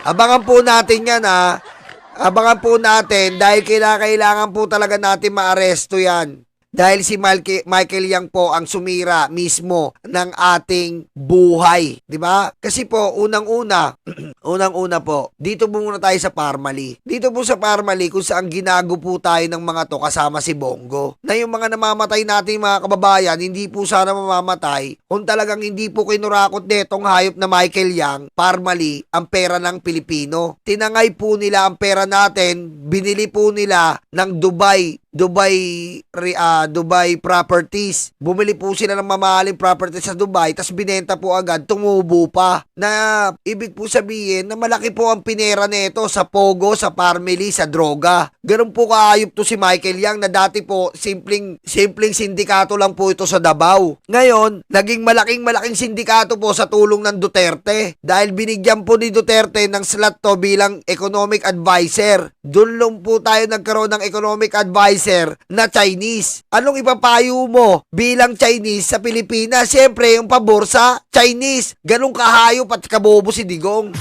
Abangan po natin yan, ha. Abangan po natin dahil kailangan po talaga natin maaresto yan. Dahil si Michael Yang po ang sumira mismo ng ating buhay, 'di ba? Kasi po unang-una po, dito muna tayo sa Parmali. Dito po sa Parmali kung saan ginago po tayo ng mga to kasama si Bongo. Na yung mga namamatay natin mga kababayan, hindi po sana mamamatay kung talagang hindi po kinurakot netong hayop na Michael Yang, Parmali, ang pera ng Pilipino. Tinangay po nila ang pera natin, binili po nila ng Dubai properties. Bumili po sila ng mamahaling properties sa Dubai, tas binenta po agad, tumubo pa. Na ibig po sabihin na malaki po ang pinera nito sa Pogo, sa Parmeli, sa droga. Ganun po kaayop to si Michael Yang na dati po simpleng sindikato lang po ito sa Davao. Ngayon, naging malaking sindikato po sa tulong ng Duterte. Dahil binigyan po ni Duterte ng slot to bilang economic advisor. Doon lang po tayo nagkaroon ng economic advisor na Chinese. Anong ipapayo mo bilang Chinese sa Pilipinas? Siyempre, yung pabor sa Chinese. Ganong kahayop at kabobo si Digong.